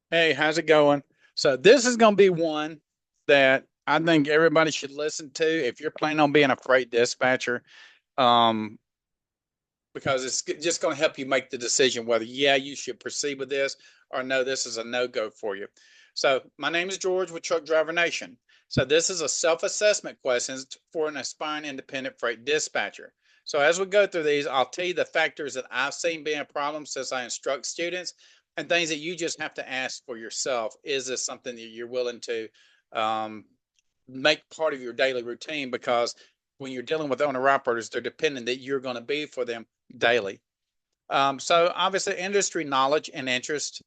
Hey, how's it going? So this is going to be one that I think everybody should listen to if you're planning on being a freight dispatcher, um, because it's just going to help you make the decision whether, yeah, you should proceed with this or no, this is a no-go for you. So my name is George with Truck Driver Nation. So this is a self-assessment question for an aspiring independent freight dispatcher. So as we go through these, I'll tell you the factors that I've seen being a problem since I instruct students and things that you just have to ask for yourself. Is this something that you're willing to um, make part of your daily routine? Because when you're dealing with owner operators, they're dependent that you're going to be for them daily. So obviously, industry knowledge and interest.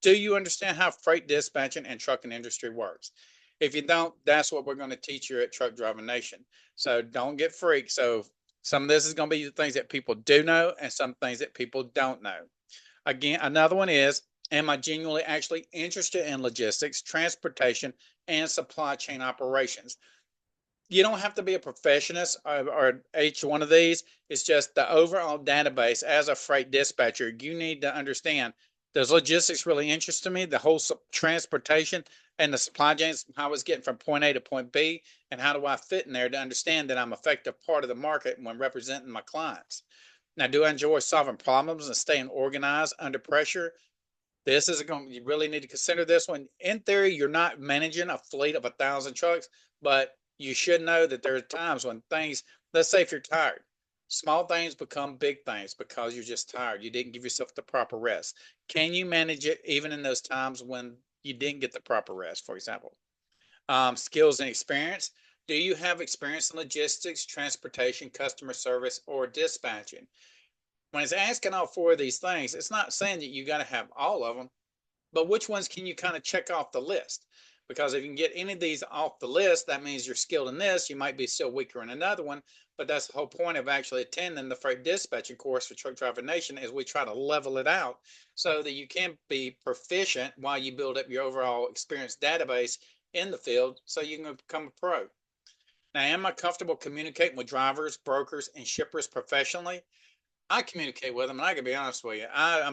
Do you understand how freight dispatching and trucking industry works? If you don't, that's what we're going to teach you at Truck Driving Nation. So don't get freaked. So some of this is going to be the things that people do know and some things that people don't know. Again, another one is, am I genuinely actually interested in logistics, transportation, and supply chain operations? You don't have to be a professionist or each one of these. It's just the overall database. As a freight dispatcher, you need to understand, does logistics really interest me? The whole transportation and the supply chains, how it's getting from point A to point B, and how do I fit in there to understand that I'm an effective part of the market when representing my clients? Now, do I enjoy solving problems and staying organized under pressure? This is going. You really need to consider this one. In theory, you're not managing a fleet of 1,000 trucks, but you should know that there are times when things. Let's say if you're tired, small things become big things because you're just tired. You didn't give yourself the proper rest. Can you manage it even in those times when you didn't get the proper rest? For example, skills and experience. Do you have experience in logistics, transportation, customer service, or dispatching? When it's asking all four of these things, it's not saying that you got to have all of them, but which ones can you kind of check off the list? Because if you can get any of these off the list, that means you're skilled in this. You might be still weaker in another one, but that's the whole point of actually attending the freight dispatching course for Truck Driver Nation is we try to level it out so that you can be proficient while you build up your overall experience database in the field so you can become a pro. Now, am I comfortable communicating with drivers, brokers, and shippers professionally? I communicate with them, and I can be honest with you. I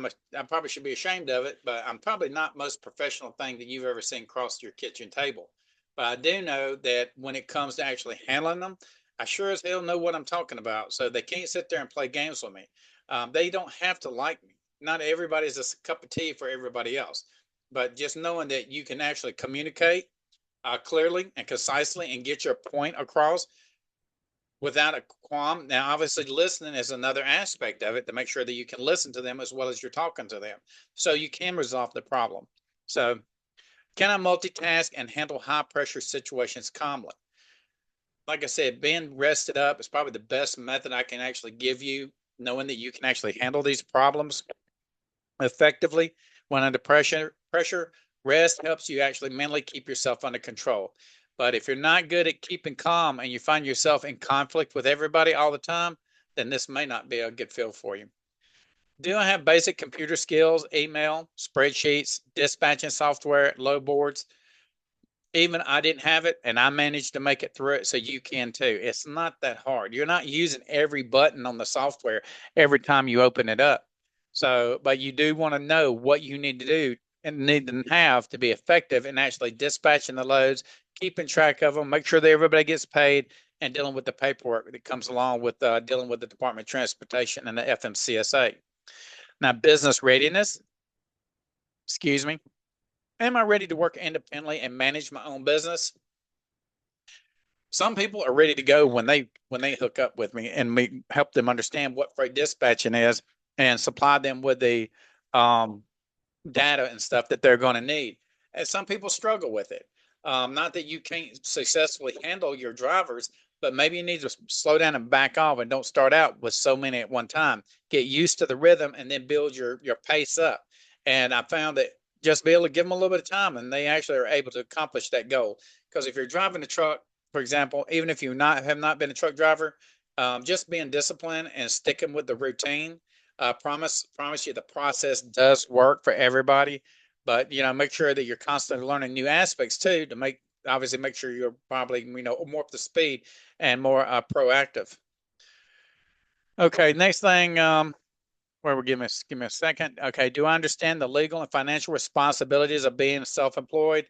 probably should be ashamed of it, but I'm probably not the most professional thing that you've ever seen cross your kitchen table. But I do know that when it comes to actually handling them, I sure as hell know what I'm talking about. So they can't sit there and play games with me. They don't have to like me. Not everybody's a cup of tea for everybody else. But just knowing that you can actually communicate clearly and concisely and get your point across without a qualm. Now, obviously, listening is another aspect of it to make sure that you can listen to them as well as you're talking to them so you can resolve the problem. So, can I multitask and handle high pressure situations calmly? Like I said, being rested up is probably the best method I can actually give you, knowing that you can actually handle these problems effectively when under pressure. Rest helps you actually mentally keep yourself under control. But if you're not good at keeping calm and you find yourself in conflict with everybody all the time, then this may not be a good field for you. Do I have basic computer skills, email, spreadsheets, dispatching software, load boards? Even I didn't have it and I managed to make it through it, so you can too. It's not that hard. You're not using every button on the software every time you open it up. So, but you do want to know what you need to do and need to have to be effective in actually dispatching the loads, keeping track of them, make sure that everybody gets paid, and dealing with the paperwork that comes along with dealing with the Department of Transportation and the FMCSA. Now, business readiness, excuse me. Am I ready to work independently and manage my own business? Some people are ready to go when they hook up with me and me help them understand what freight dispatching is and supply them with the um, data and stuff that they're going to need. And some people struggle with it. Not that you can't successfully handle your drivers, but maybe you need to slow down and back off and don't start out with so many at one time. Get used to the rhythm and then build your pace up. And I found that just be able to give them a little bit of time and they actually are able to accomplish that goal. Because if you're driving a truck, for example, even if you not have not been a truck driver, just being disciplined and sticking with the routine, promise you the process does work for everybody. But make sure that you're constantly learning new aspects too to make sure you're probably more up to speed and more proactive. Okay, next thing, Give me a second. Okay. Do I understand the legal and financial responsibilities of being self-employed?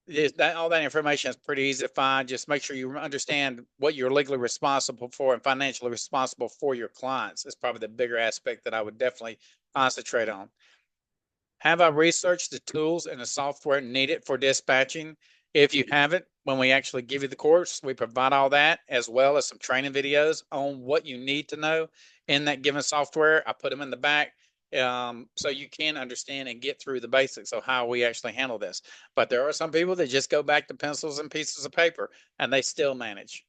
All that information is pretty easy to find. Just make sure you understand what you're legally responsible for and financially responsible for your clients. Is probably the bigger aspect that I would definitely concentrate on. Have I researched the tools and the software needed for dispatching? If you haven't, when we actually give you the course, we provide all that as well as some training videos on what you need to know in that given software. I put them in the back so you can understand and get through the basics of how we actually handle this. But there are some people that just go back to pencils and pieces of paper and they still manage.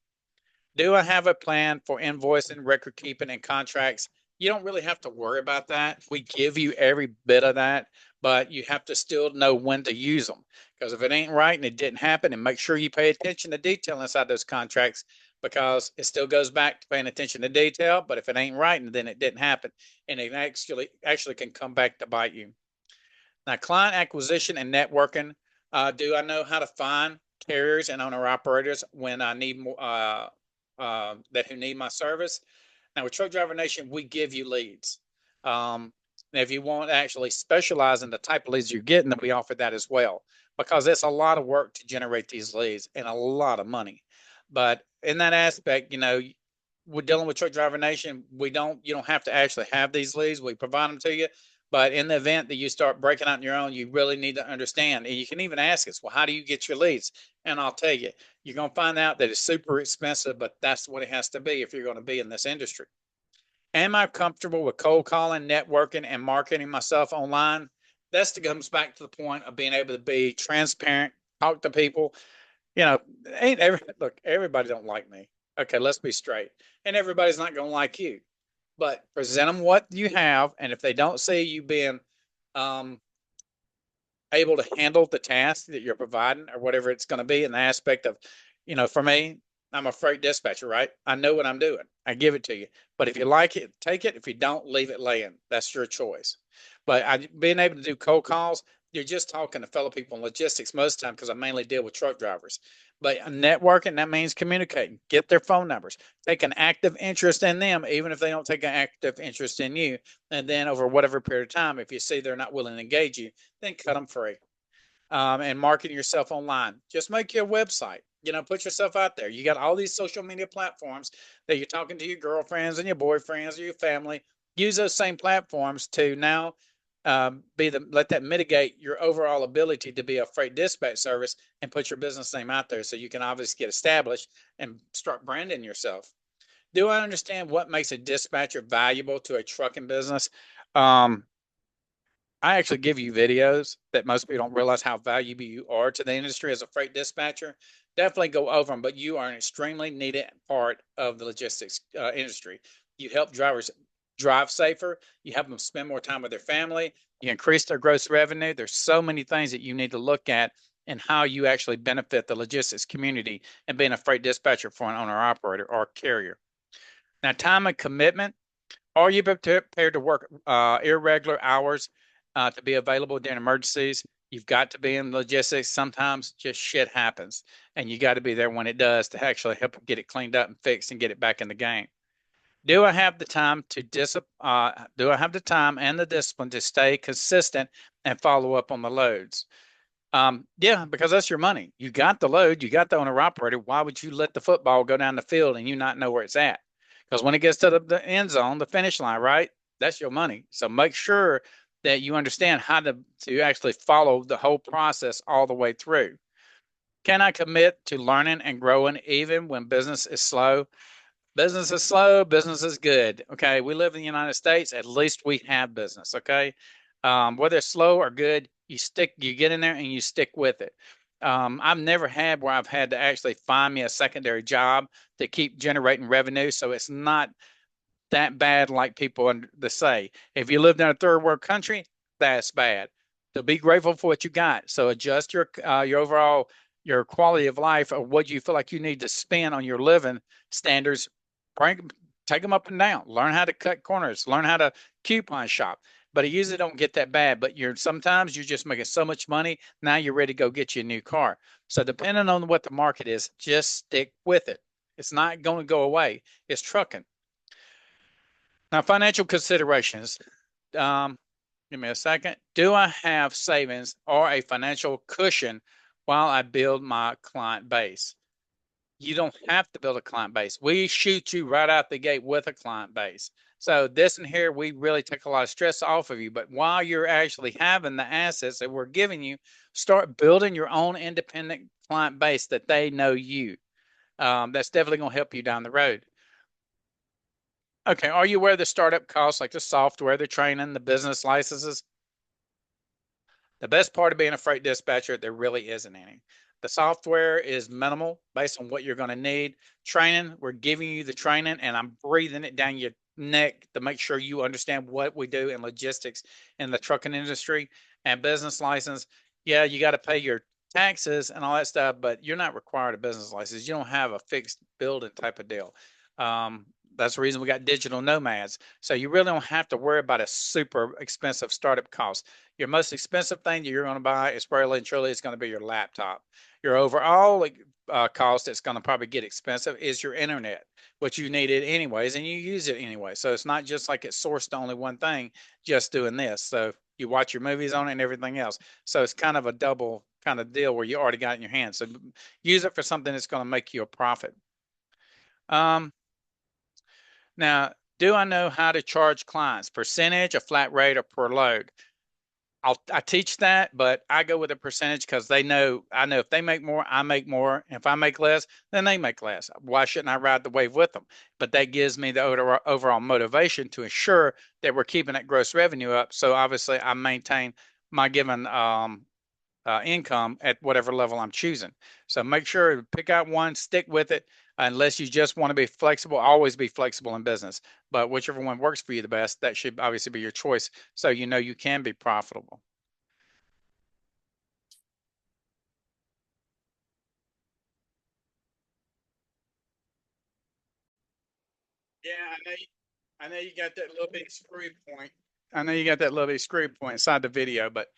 Do I have a plan for invoicing, record keeping, and contracts? You don't really have to worry about that. We give you every bit of that, but you have to still know when to use them. Because if it ain't right and it didn't happen, and make sure you pay attention to detail inside those contracts, because it still goes back to paying attention to detail. But if it ain't right and then it didn't happen, and it actually can come back to bite you. Now, client acquisition and networking. Do I know how to find carriers and owner operators when I need more that who need my service? Now, with Truck Driver Nation, we give you leads. If you want to actually specialize in the type of leads you're getting, then we offer that as well, because it's a lot of work to generate these leads and a lot of money. But in that aspect, we're dealing with Truck Driver Nation. You don't have to actually have these leads. We provide them to you. But in the event that you start breaking out on your own, you really need to understand. And you can even ask us, well, how do you get your leads? And I'll tell you, you're going to find out that it's super expensive, but that's what it has to be if you're going to be in this industry. Am I comfortable with cold calling, networking, and marketing myself online? That comes back to the point of being able to be transparent, talk to people. Look, everybody don't like me. Okay, let's be straight. And everybody's not going to like you, but present them what you have. And if they don't see you being um, able to handle the task that you're providing or whatever it's going to be in the aspect of, for me, I'm a freight dispatcher, right? I know what I'm doing. I give it to you. But if you like it, take it. If you don't, leave it laying. That's your choice. But being able to do cold calls, you're just talking to fellow people in logistics most of the time, because I mainly deal with truck drivers. But networking, that means communicating, get their phone numbers, take an active interest in them, even if they don't take an active interest in you. And then over whatever period of time, if you see they're not willing to engage you, then cut them free. And marketing yourself online. Just make your website. Put yourself out there. You got all these social media platforms that you're talking to your girlfriends and your boyfriends or your family. Use those same platforms to now let that mitigate your overall ability to be a freight dispatch service and put your business name out there, so you can obviously get established and start branding yourself. Do I understand what makes a dispatcher valuable to a trucking business? Um, I actually give you videos that most people don't realize how valuable you are to the industry as a freight dispatcher. Definitely go over them, but you are an extremely needed part of the logistics industry. You help drivers drive safer. You help them spend more time with their family. You increase their gross revenue. There's so many things that you need to look at and how you actually benefit the logistics community and being a freight dispatcher for an owner operator or carrier. Now, time and commitment. Are you prepared to work irregular hours to be available during emergencies? You've got to be in logistics. Sometimes just shit happens, and you got to be there when it does to actually help get it cleaned up and fixed and get it back in the game. Do I have the time to do I have the time and the discipline to stay consistent and follow up on the loads? Yeah, because that's your money. You got the load, you got the owner operator. Why would you let the football go down the field and you not know where it's at? Because when it gets to the end zone, the finish line, right? That's your money. So make sure that you understand how to actually follow the whole process all the way through. Can I commit to learning and growing even when business is slow? Business is slow, business is good. Okay. We live in the United States. At least we have business. Okay. Whether it's slow or good, you get in there and you stick with it. I've never had where I've had to actually find me a secondary job to keep generating revenue. So it's not that bad like people to say. If you lived in a third world country, that's bad. So be grateful for what you got. So adjust your overall your quality of life or what you feel like you need to spend on your living standards. Bring, take them up and down. Learn how to cut corners. Learn how to coupon shop. But it usually don't get that bad. But sometimes you're just making so much money. Now you're ready to go get you a new car. So depending on what the market is, just stick with it. It's not going to go away. It's trucking. Now, financial considerations. Um, Give me a second. Do I have savings or a financial cushion while I build my client base? You don't have to build a client base. We shoot you right out the gate with a client base. So this and here, we really take a lot of stress off of you. But while you're actually having the assets that we're giving you, start building your own independent client base that they know you. That's definitely going to help you down the road. Okay, are you aware of the startup costs, like the software, the training, the business licenses? The best part of being a freight dispatcher, there really isn't any. The software is minimal based on what you're going to need. Training, we're giving you the training and I'm breathing it down your neck to make sure you understand what we do in logistics in the trucking industry. And business license, yeah, you got to pay your taxes and all that stuff, but you're not required a business license. You don't have a fixed building type of deal. Um, that's the reason we got digital nomads. So you really don't have to worry about a super expensive startup cost. Your most expensive thing that you're going to buy is really and truly is going to be your laptop. Your overall cost that's going to probably get expensive is your internet, which you need it anyways, and you use it anyway. So it's not just like it's sourced to only one thing, just doing this. So you watch your movies on it and everything else. So it's kind of a double kind of deal where you already got it in your hands. So use it for something that's going to make you a profit. Um, Now, do I know how to charge clients? Percentage, a flat rate, or per load? I teach that, but I go with a percentage because I know if they make more, I make more. If I make less, then they make less. Why shouldn't I ride the wave with them? But that gives me the overall motivation to ensure that we're keeping that gross revenue up. So obviously, I maintain my given income at whatever level I'm choosing. So make sure to pick out one, stick with it. Unless you just want to be flexible, always be flexible in business. But whichever one works for you the best, that should obviously be your choice. So you know you can be profitable. Yeah, I know you got that little bit screw point. I know you got that little bit screw point inside the video, but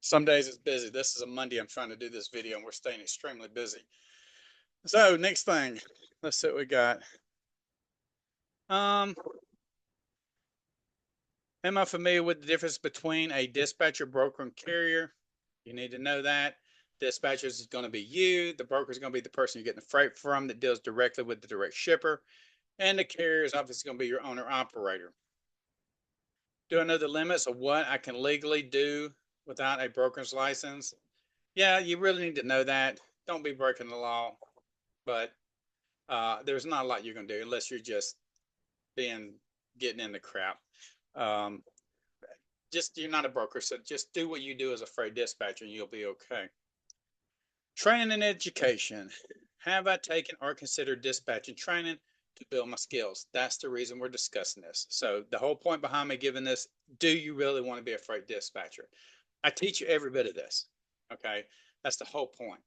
some days it's busy. This is a Monday. I'm trying to do this video and we're staying extremely busy. So next thing, let's see what we got. Um, Am I familiar with the difference between a dispatcher, broker, and carrier? You need to know that. Dispatcher is going to be you. The broker is going to be the person you're getting the freight from that deals directly with the direct shipper. And the carrier is obviously going to be your owner operator. Do I know the limits of what I can legally do without a broker's license? Yeah, you really need to know that. Don't be breaking the law, but there's not a lot you're going to do unless you're just being getting in the crap. Um, just you're not a broker, so just do what you do as a freight dispatcher, and you'll be okay. Training and education. Have I taken or considered dispatching training to build my skills? That's the reason we're discussing this. So the whole point behind me giving this, do you really want to be a freight dispatcher? I teach you every bit of this. Okay, that's the whole point.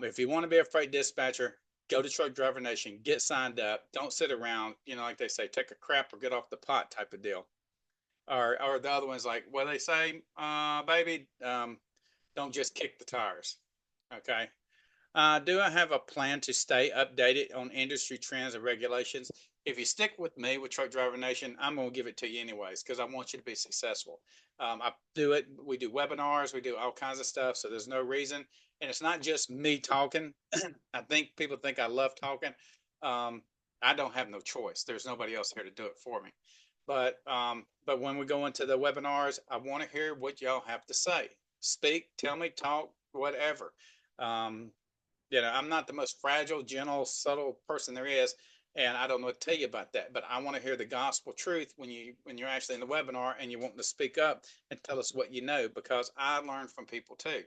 If you want to be a freight dispatcher, go to Truck Driver Nation, get signed up. Don't sit around, like they say, take a crap or get off the pot type of deal. Or the other one's like, what they say, baby, don't just kick the tires. Okay. Do I have a plan to stay updated on industry trends and regulations? If you stick with me with Truck Driver Nation, I'm going to give it to you anyways because I want you to be successful. I do it. We do webinars. We do all kinds of stuff. So there's no reason. And it's not just me talking. I think people think I love talking. Um, I don't have no choice. There's nobody else here to do it for me. But when we go into the webinars, I want to hear what y'all have to say. Speak, tell me, talk, whatever. Um, I'm not the most fragile, gentle, subtle person there is, and I don't know what to tell you about that. But I want to hear the gospel truth when you're actually in the webinar and you're wanting to speak up and tell us what you know because I learn from people too.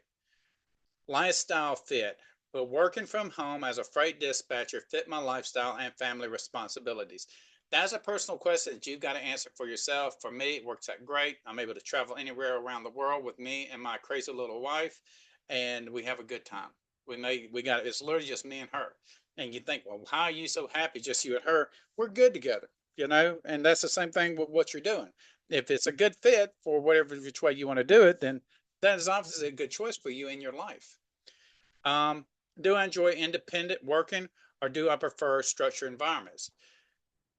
Lifestyle fit. Will working from home as a freight dispatcher fit my lifestyle and family responsibilities? That's a personal question that you've got to answer for yourself. For me, it works out great. I'm able to travel anywhere around the world with me and my crazy little wife, and we have a good time. We got it's literally just me and her. And you think, well, how are you so happy, just you and her? We're good together, and that's the same thing with what you're doing. If it's a good fit for whatever which way you want to do it, then that is obviously a good choice for you in your life. Um, do I enjoy independent working or do I prefer structured environments?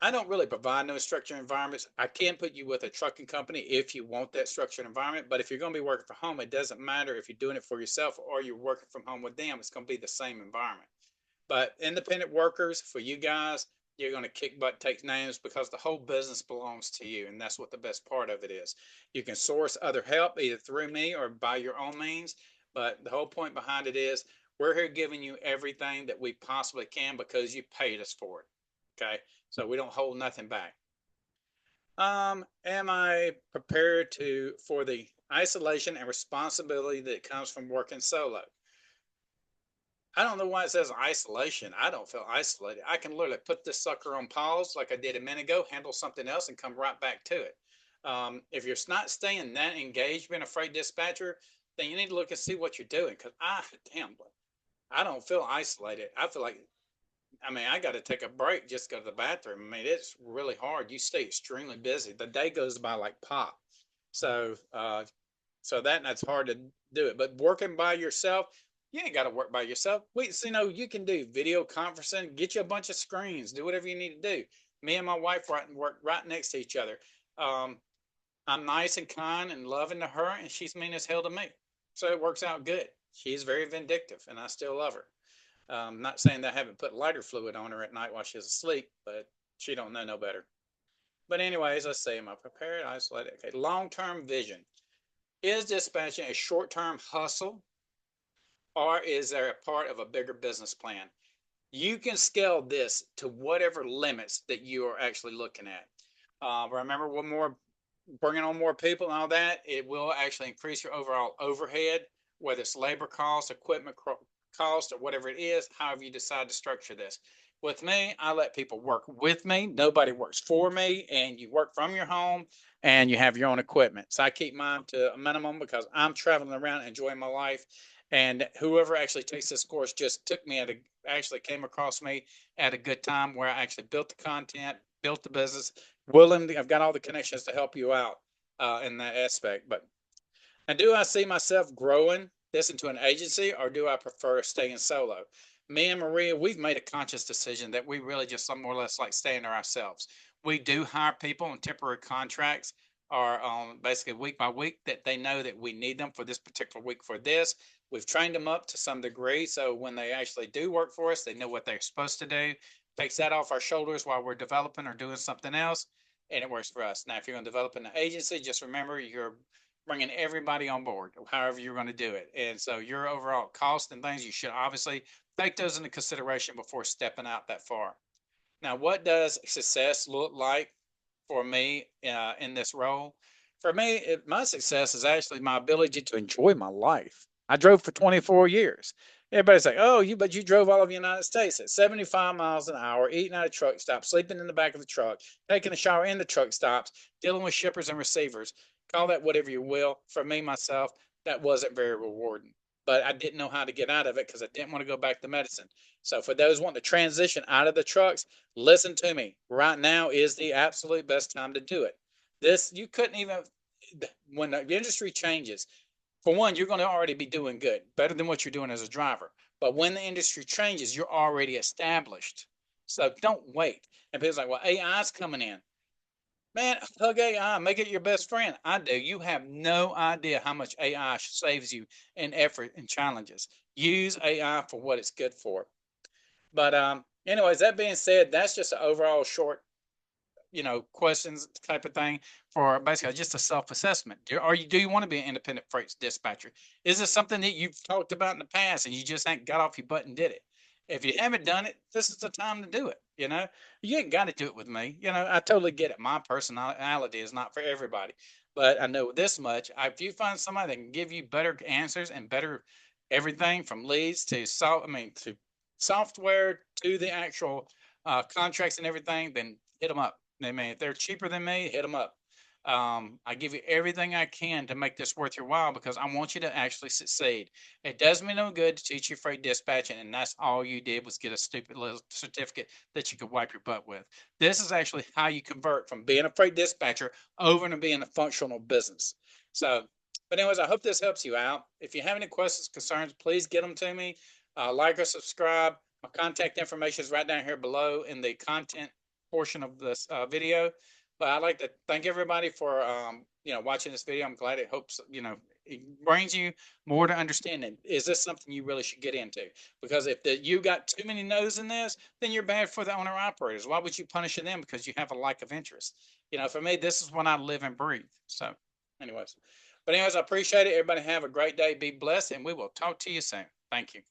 I don't really provide no structured environments. I can put you with a trucking company if you want that structured environment. But if you're going to be working from home, it doesn't matter if you're doing it for yourself or you're working from home with them. It's going to be the same environment. But independent workers, for you guys, you're going to kick butt, take names because the whole business belongs to you. And that's what the best part of it is. You can source other help either through me or by your own means. But the whole point behind it is we're here giving you everything that we possibly can because you paid us for it. Okay. So we don't hold nothing back. Am I prepared for the isolation and responsibility that comes from working solo? I don't know why it says isolation. I don't feel isolated. I can literally put this sucker on pause like I did a minute ago, handle something else, and come right back to it. If you're not staying that engaged being a freight dispatcher, then you need to look and see what you're doing. Because damn, I don't feel isolated. I feel like, I mean, I got to take a break just to go to the bathroom. I mean, it's really hard. You stay extremely busy. The day goes by like pop. So, that's hard to do it. But working by yourself, you ain't got to work by yourself. You can do video conferencing, get you a bunch of screens, do whatever you need to do. Me and my wife work right next to each other. Um, I'm nice and kind and loving to her, and she's mean as hell to me. So it works out good. She's very vindictive, and I still love her. Not saying that I haven't put lighter fluid on her at night while she's asleep, but she don't know no better. But anyways, let's see. Am I prepared? Isolated. Okay. Long-term vision. Is dispatching a short-term hustle, or is there a part of a bigger business plan? You can scale this to whatever limits that you are actually looking at. Remember, one more bringing on more people and all that, it will actually increase your overall overhead, whether it's labor cost, equipment cost, or whatever it is, however you decide to structure this. With me, I let people work with me. Nobody works for me, and you work from your home and you have your own equipment. So I keep mine to a minimum because I'm traveling around enjoying my life. And whoever actually takes this course just actually came across me at a good time where I actually built the content, built the business, I've got all the connections to help you out in that aspect. But and do I see myself growing this into an agency, or do I prefer staying solo? Me and Maria, we've made a conscious decision that we really just more or less like staying there ourselves. We do hire people on temporary contracts or basically week by week that they know that we need them for this particular week for this. We've trained them up to some degree. So when they actually do work for us, they know what they're supposed to do. Takes that off our shoulders while we're developing or doing something else. And it works for us. Now, if you're going to develop an agency, just remember you're bringing everybody on board, however you're going to do it. And so your overall cost and things, you should obviously take those into consideration before stepping out that far. Now, what does success look like for me in this role? For me, my success is actually my ability to enjoy my life. I drove for 24 years. Everybody's like, "Oh, but you drove all of the United States at 75 miles an hour, eating at a truck stop, sleeping in the back of the truck, taking a shower in the truck stops, dealing with shippers and receivers. Call that whatever you will. For me, myself, that wasn't very rewarding. But I didn't know how to get out of it because I didn't want to go back to medicine. So for those wanting to transition out of the trucks, listen to me. Right now is the absolute best time to do it. You couldn't even, when the industry changes, for one, you're going to already be doing good, better than what you're doing as a driver. But when the industry changes, you're already established. So don't wait. And people's like, well, AI is coming in. Man, hug AI, make it your best friend. I do. You have no idea how much AI saves you in effort and challenges. Use AI for what it's good for. But anyways, that being said, that's just an overall short questions type of thing for basically just a self-assessment. Do you want to be an independent freight dispatcher? Is this something that you've talked about in the past and you just ain't got off your butt and did it? If you haven't done it, this is the time to do it. You ain't got to do it with me. I totally get it. My personality is not for everybody, but I know this much. If you find somebody that can give you better answers and better everything from leads to software to the actual contracts and everything, then hit them up. I mean, if they're cheaper than me, hit them up. I give you everything I can to make this worth your while because I want you to actually succeed. It does me no good to teach you freight dispatching, and that's all you did was get a stupid little certificate that you could wipe your butt with. This is actually how you convert from being a freight dispatcher over to being a functional business. So, but anyways, I hope this helps you out. If you have any questions, concerns, please get them to me. Like or subscribe. My contact information is right down here below in the content portion of this video. But I'd like to thank everybody for watching this video. I'm glad it hopes it brings you more to understanding. Is this something you really should get into? Because if you got too many no's in this, then you're bad for the owner operators. Why would you punish them because you have a lack of interest? For me, this is what I live and breathe. So, anyways, I appreciate it. Everybody have a great day. Be blessed, and we will talk to you soon. Thank you.